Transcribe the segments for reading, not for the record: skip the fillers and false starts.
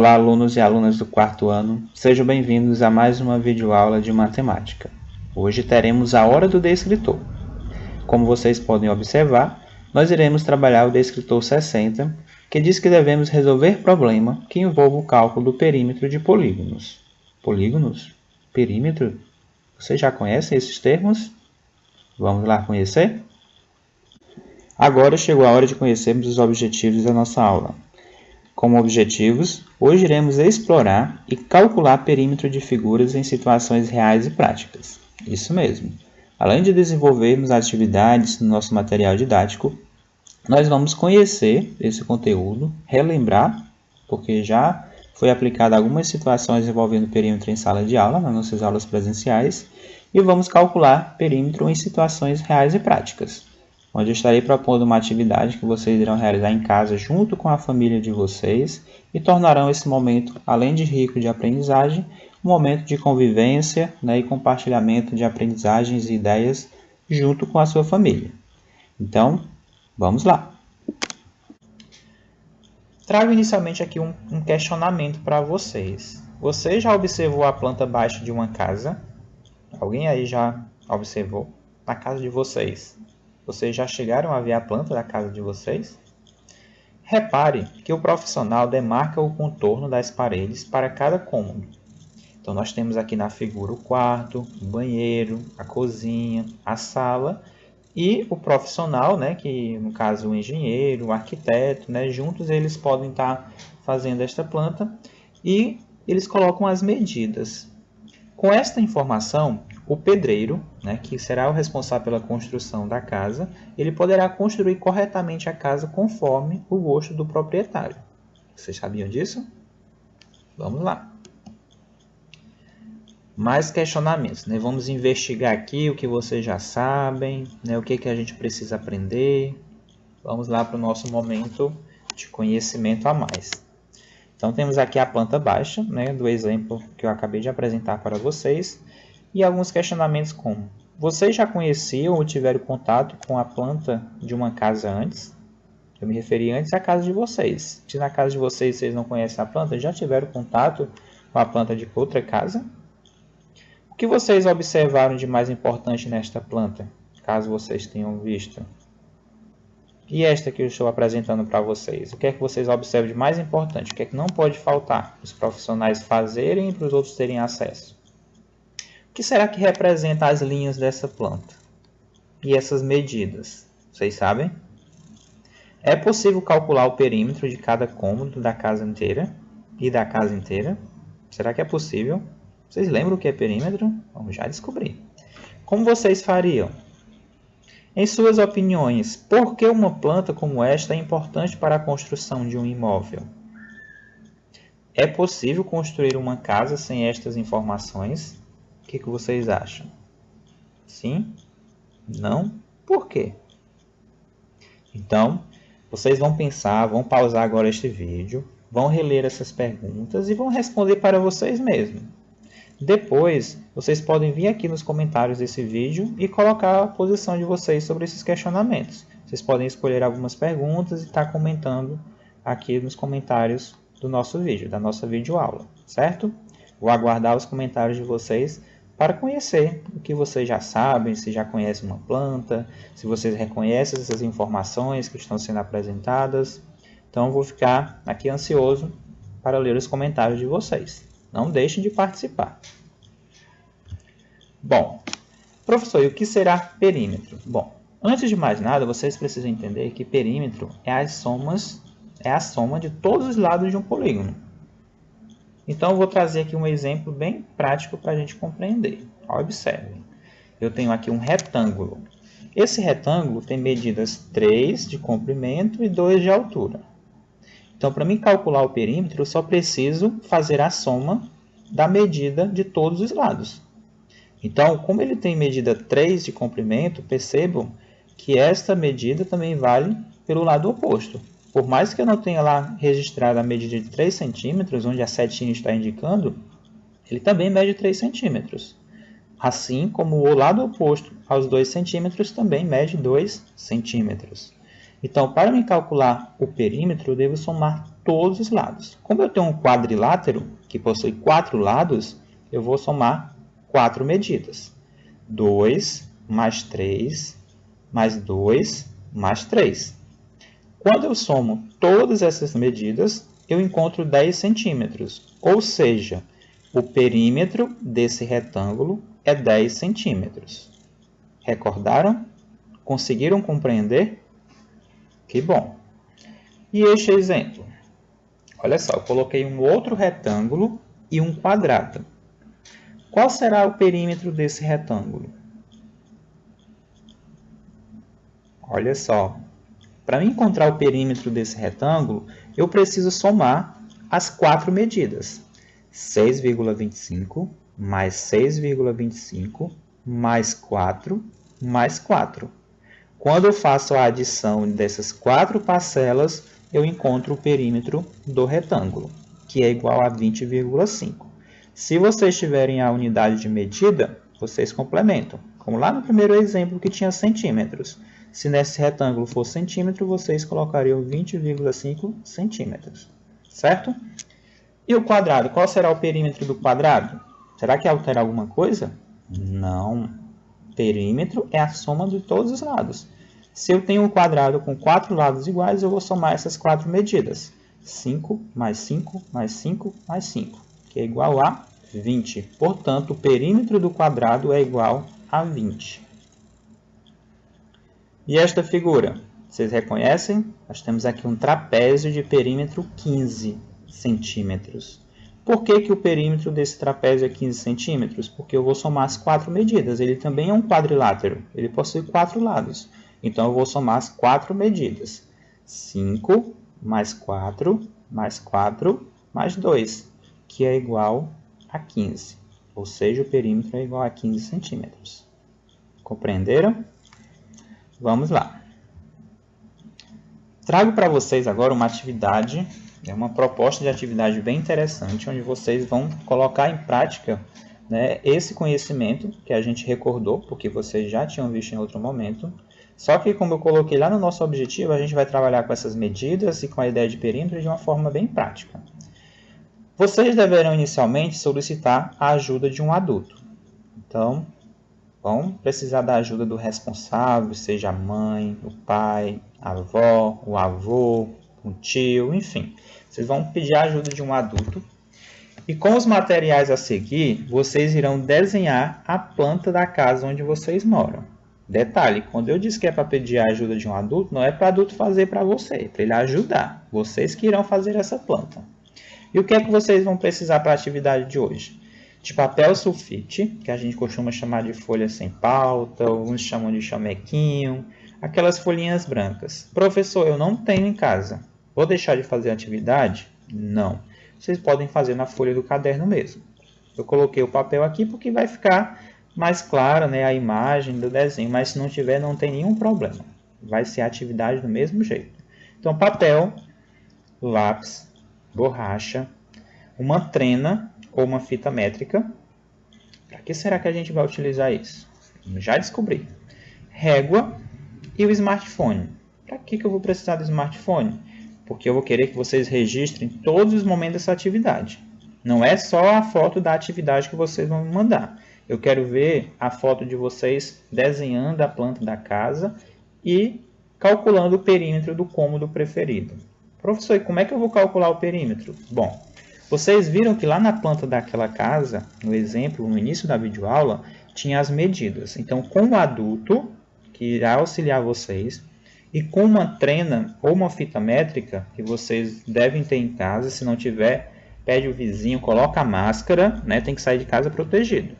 Olá, alunos e alunas do quarto ano, sejam bem-vindos a mais uma videoaula de matemática. Hoje teremos a hora do descritor. Como vocês podem observar, nós iremos trabalhar o descritor 60, que diz que devemos resolver problema que envolva o cálculo do perímetro de polígonos. Polígonos? Perímetro? Vocês já conhecem esses termos? Vamos lá conhecer? Agora chegou a hora de conhecermos os objetivos da nossa aula. Como objetivos, hoje iremos explorar e calcular perímetro de figuras em situações reais e práticas. Isso mesmo. Além de desenvolvermos atividades no nosso material didático, nós vamos conhecer esse conteúdo, relembrar, porque já foi aplicado algumas situações envolvendo perímetro em sala de aula, nas nossas aulas presenciais, e vamos calcular perímetro em situações reais e práticas, onde eu estarei propondo uma atividade que vocês irão realizar em casa junto com a família de vocês e tornarão esse momento, além de rico de aprendizagem, um momento de convivência, e compartilhamento de aprendizagens e ideias junto com a sua família. Então, vamos lá! Trago inicialmente aqui um questionamento para vocês. Você já observou a planta baixa de uma casa? Alguém aí já observou? Na casa de vocês. Vocês já chegaram a ver a planta da casa de vocês? Repare que o profissional demarca o contorno das paredes para cada cômodo. Então, nós temos aqui na figura o quarto, o banheiro, a cozinha, a sala e o profissional, que no caso o engenheiro, o arquiteto, juntos eles podem estar fazendo esta planta e eles colocam as medidas. Com esta informação, o pedreiro, que será o responsável pela construção da casa, ele poderá construir corretamente a casa conforme o gosto do proprietário. Vocês sabiam disso? Vamos lá. Mais questionamentos. Vamos investigar aqui o que vocês já sabem, o que a gente precisa aprender. Vamos lá para o nosso momento de conhecimento a mais. Então, temos aqui a planta baixa, do exemplo que eu acabei de apresentar para vocês. E alguns questionamentos como: vocês já conheciam ou tiveram contato com a planta de uma casa antes? Eu me referi antes à casa de vocês. Se na casa de vocês não conhecem a planta, já tiveram contato com a planta de outra casa? O que vocês observaram de mais importante nesta planta, caso vocês tenham visto? E esta que eu estou apresentando para vocês, o que é que vocês observam de mais importante? O que é que não pode faltar os profissionais fazerem e para os outros terem acesso? O que será que representa as linhas dessa planta? E essas medidas? Vocês sabem? É possível calcular o perímetro de cada cômodo da casa inteira e da casa inteira? Será que é possível? Vocês lembram o que é perímetro? Vamos já descobrir. Como vocês fariam? Em suas opiniões, por que uma planta como esta é importante para a construção de um imóvel? É possível construir uma casa sem estas informações? O que vocês acham? Sim? Não? Por quê? Então, vocês vão pensar, vão pausar agora este vídeo, vão reler essas perguntas e vão responder para vocês mesmos. Depois, vocês podem vir aqui nos comentários desse vídeo e colocar a posição de vocês sobre esses questionamentos. Vocês podem escolher algumas perguntas e estar comentando aqui nos comentários do nosso vídeo, da nossa videoaula, certo? Vou aguardar os comentários de vocês para conhecer o que vocês já sabem, se já conhecem uma planta, se vocês reconhecem essas informações que estão sendo apresentadas. Então, eu vou ficar aqui ansioso para ler os comentários de vocês. Não deixem de participar. Bom, professor, e o que será perímetro? Bom, antes de mais nada, vocês precisam entender que perímetro é a soma de todos os lados de um polígono. Então, eu vou trazer aqui um exemplo bem prático para a gente compreender. Observem. Eu tenho aqui um retângulo. Esse retângulo tem medidas 3 de comprimento e 2 de altura. Então, para mim calcular o perímetro, eu só preciso fazer a soma da medida de todos os lados. Então, como ele tem medida 3 de comprimento, percebam que esta medida também vale pelo lado oposto. Por mais que eu não tenha lá registrado a medida de 3 centímetros, onde a setinha está indicando, ele também mede 3 centímetros. Assim como o lado oposto aos 2 centímetros também mede 2 centímetros. Então, para me calcular o perímetro, eu devo somar todos os lados. Como eu tenho um quadrilátero, que possui 4 lados, eu vou somar 4 medidas. 2 mais 3 mais 2 mais 3. Quando eu somo todas essas medidas, eu encontro 10 centímetros, ou seja, o perímetro desse retângulo é 10 centímetros. Recordaram? Conseguiram compreender? Que bom! E este exemplo? Olha só, eu coloquei um outro retângulo e um quadrado. Qual será o perímetro desse retângulo? Olha só, para encontrar o perímetro desse retângulo, eu preciso somar as 4 medidas. 6,25 mais 6,25 mais 4 mais 4. Quando eu faço a adição dessas 4 parcelas, eu encontro o perímetro do retângulo, que é igual a 20,5. Se vocês tiverem a unidade de medida, vocês complementam. Como lá no primeiro exemplo que tinha centímetros. Se nesse retângulo for centímetro, vocês colocariam 20,5 centímetros. Certo? E o quadrado? Qual será o perímetro do quadrado? Será que altera alguma coisa? Não. Perímetro é a soma de todos os lados. Se eu tenho um quadrado com 4 lados iguais, eu vou somar essas 4 medidas. 5 mais 5 mais 5 mais 5, que é igual a 20. Portanto, o perímetro do quadrado é igual a 20. E esta figura? Vocês reconhecem? Nós temos aqui um trapézio de perímetro 15 centímetros. Por que o perímetro desse trapézio é 15 centímetros? Porque eu vou somar as 4 medidas. Ele também é um quadrilátero. Ele possui 4 lados. Então, eu vou somar as 4 medidas. 5 mais 4 mais 4 mais 2, que é igual a 15. Ou seja, o perímetro é igual a 15 centímetros. Compreenderam? Vamos lá. Trago para vocês agora uma atividade, uma proposta de atividade bem interessante, onde vocês vão colocar em prática, né, esse conhecimento que a gente recordou, porque vocês já tinham visto em outro momento. Só que, como eu coloquei lá no nosso objetivo, a gente vai trabalhar com essas medidas e com a ideia de perímetro de uma forma bem prática. Vocês deverão inicialmente solicitar a ajuda de um adulto. Então, vão precisar da ajuda do responsável, seja a mãe, o pai, a avó, o avô, o tio, enfim. Vocês vão pedir a ajuda de um adulto. E com os materiais a seguir, vocês irão desenhar a planta da casa onde vocês moram. Detalhe, quando eu disse que é para pedir a ajuda de um adulto, não é para o adulto fazer para você, é para ele ajudar. Vocês que irão fazer essa planta. E o que é que vocês vão precisar para a atividade de hoje? De papel sulfite, que a gente costuma chamar de folha sem pauta, alguns chamam de chamequinho, aquelas folhinhas brancas. Professor, eu não tenho em casa. Vou deixar de fazer a atividade? Não. Vocês podem fazer na folha do caderno mesmo. Eu coloquei o papel aqui porque vai ficar mais clara, né, a imagem do desenho, mas se não tiver, não tem nenhum problema. Vai ser a atividade do mesmo jeito. Então, papel, lápis, borracha, uma trena ou uma fita métrica. Para que será que a gente vai utilizar isso? Já descobri. Régua e o smartphone. Para que eu vou precisar do smartphone? Porque eu vou querer que vocês registrem todos os momentos dessa atividade. Não é só a foto da atividade que vocês vão me mandar. Eu quero ver a foto de vocês desenhando a planta da casa e calculando o perímetro do cômodo preferido. Professor, e como é que eu vou calcular o perímetro? Bom, vocês viram que lá na planta daquela casa, no exemplo, no início da videoaula, tinha as medidas. Então, com o adulto, que irá auxiliar vocês, e com uma trena ou uma fita métrica, que vocês devem ter em casa, se não tiver, pede o vizinho, coloca a máscara, né? Tem que sair de casa protegido.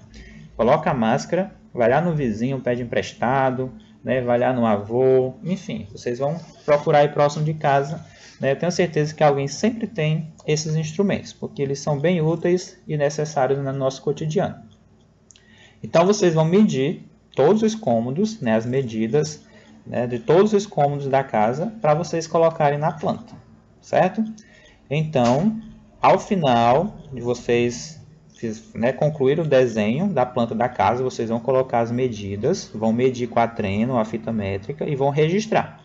Coloca a máscara, vai lá no vizinho, pede emprestado, né? Vai lá no avô, enfim, vocês vão procurar aí próximo de casa, né? Eu tenho certeza que alguém sempre tem esses instrumentos, porque eles são bem úteis e necessários no nosso cotidiano. Então, vocês vão medir todos os cômodos, né? As medidas, né, de todos os cômodos da casa para vocês colocarem na planta, certo? Então, ao final de vocês, né, concluir o desenho da planta da casa, vocês vão colocar as medidas, vão medir com a trena ou a fita métrica e vão registrar.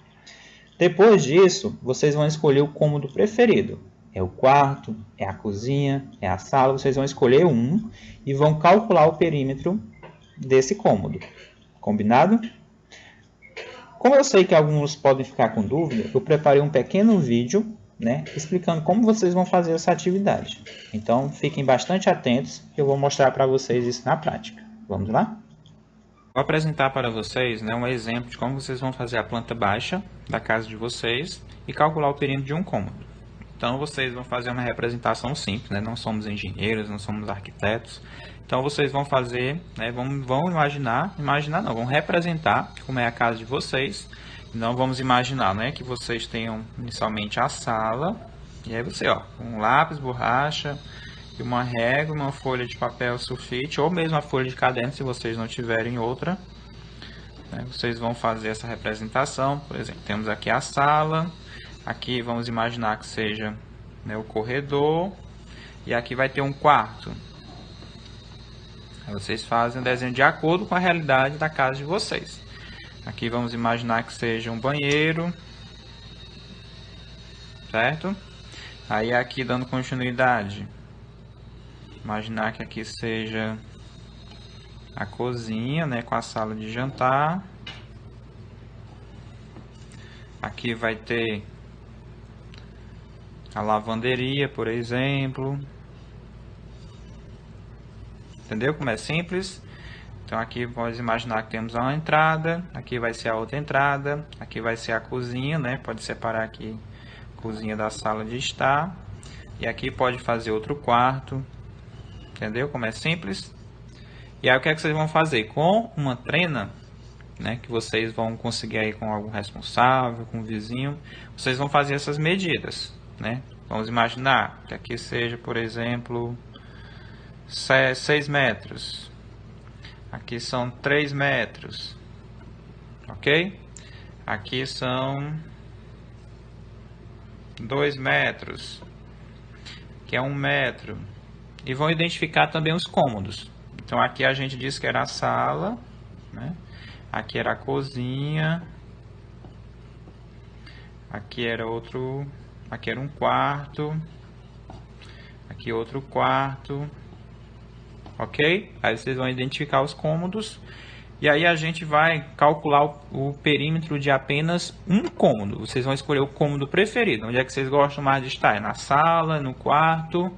Depois disso, vocês vão escolher o cômodo preferido. é o quarto, é a cozinha, é a sala. Vocês vão escolher um e vão calcular o perímetro desse cômodo. Combinado? Como eu sei que alguns podem ficar com dúvida, eu preparei um pequeno vídeo, né, explicando como vocês vão fazer essa atividade. Então, fiquem bastante atentos, que eu vou mostrar para vocês isso na prática. Vamos lá? Vou apresentar para vocês, né, um exemplo de como vocês vão fazer a planta baixa da casa de vocês e calcular o perímetro de um cômodo. Então, vocês vão fazer uma representação simples, né? Não somos engenheiros, não somos arquitetos. Então, vocês vão fazer, né? Vão imaginar não, vão representar como é a casa de vocês. Então, vamos imaginar, né, que vocês tenham inicialmente a sala. E aí você, ó, um lápis, borracha, e uma régua, uma folha de papel sulfite, ou mesmo a folha de caderno, se vocês não tiverem outra. Né? Vocês vão fazer essa representação. Por exemplo, temos aqui a sala. Aqui vamos imaginar que seja, né, o corredor, e aqui vai ter um quarto. Aí vocês fazem o desenho de acordo com a realidade da casa de vocês. Aqui vamos imaginar que seja um banheiro, certo? Aí aqui, dando continuidade, imaginar que aqui seja a cozinha, né, com a sala de jantar. Aqui vai ter a lavanderia, por exemplo. Entendeu como é simples? Então aqui pode imaginar que temos uma entrada, aqui vai ser a outra entrada, aqui vai ser a cozinha, né? Pode separar aqui a cozinha da sala de estar. E aqui pode fazer outro quarto. Entendeu como é simples? E aí o que é que vocês vão fazer? Com uma trena, né, que vocês vão conseguir aí com algum responsável, com o vizinho, vocês vão fazer essas medidas. Né? Vamos imaginar que aqui seja, por exemplo, 6 metros. Aqui são 3 metros. Ok? Aqui são 2 metros. Aqui é 1 metro. E vão identificar também os cômodos. Então aqui a gente disse que era a sala. Né? Aqui era a cozinha. Aqui era outro... Aqui era um quarto, aqui outro quarto, ok? Aí vocês vão identificar os cômodos e aí a gente vai calcular o perímetro de apenas um cômodo. Vocês vão escolher o cômodo preferido, onde é que vocês gostam mais de estar, é na sala, no quarto,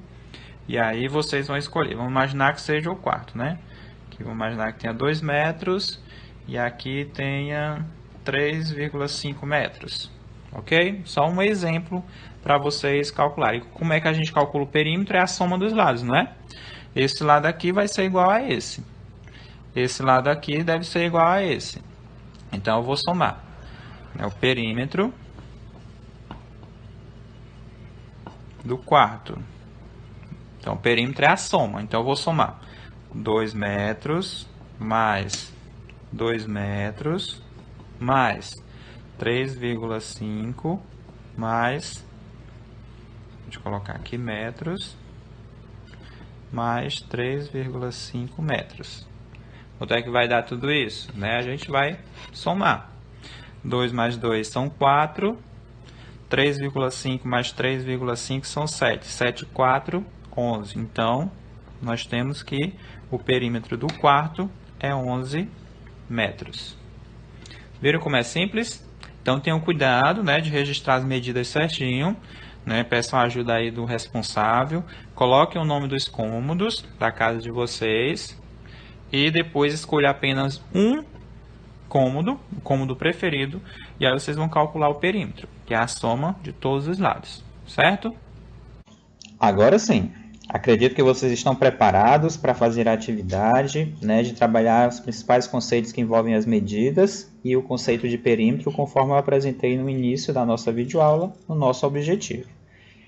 e aí vocês vão escolher. Vamos imaginar que seja o quarto, né? Aqui vamos imaginar que tenha 2 metros e aqui tenha 3,5 metros. Ok? Só um exemplo para vocês calcularem. Como é que a gente calcula o perímetro? É a soma dos lados, não é? Esse lado aqui vai ser igual a esse. Esse lado aqui deve ser igual a esse. Então, eu vou somar. O perímetro do quarto. Então, o perímetro é a soma. Então, eu vou somar 2 metros mais 2 metros mais 3,5 mais, deixa eu colocar aqui, metros, mais 3,5 metros. Quanto é que vai dar tudo isso? Né? A gente vai somar. 2 mais 2 são 4, 3,5 mais 3,5 são 7. 7, 4, 11. Então, nós temos que o perímetro do quarto é 11 metros. Viram como é simples? Então tenham cuidado, né, de registrar as medidas certinho, né, peçam a ajuda aí do responsável, coloquem o nome dos cômodos da casa de vocês e depois escolha apenas um cômodo, o cômodo preferido, e aí vocês vão calcular o perímetro, que é a soma de todos os lados, certo? Agora sim. Acredito que vocês estão preparados para fazer a atividade, né, de trabalhar os principais conceitos que envolvem as medidas e o conceito de perímetro, conforme eu apresentei no início da nossa videoaula, no nosso objetivo.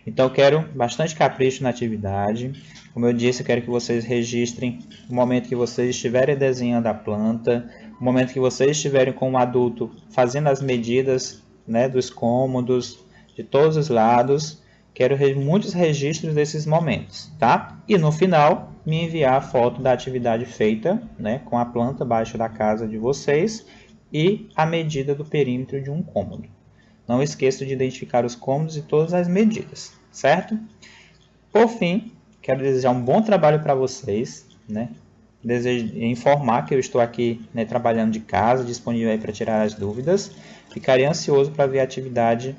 Então, eu quero bastante capricho na atividade. Como eu disse, eu quero que vocês registrem o momento que vocês estiverem desenhando a planta, o momento que vocês estiverem com um adulto fazendo as medidas, né, dos cômodos, de todos os lados. Quero muitos registros desses momentos, tá? E no final, me enviar a foto da atividade feita, né, com a planta abaixo da casa de vocês e a medida do perímetro de um cômodo. Não esqueça de identificar os cômodos e todas as medidas, certo? Por fim, quero desejar um bom trabalho para vocês, né? Desejo informar que eu estou aqui, né, trabalhando de casa, disponível para tirar as dúvidas. Ficarei ansioso para ver a atividade,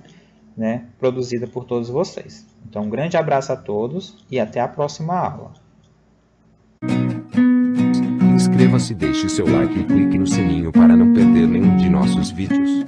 né, produzida por todos vocês. Então, um grande abraço a todos e até a próxima aula. Inscreva-se, deixe seu like e clique no sininho para não perder nenhum de nossos vídeos.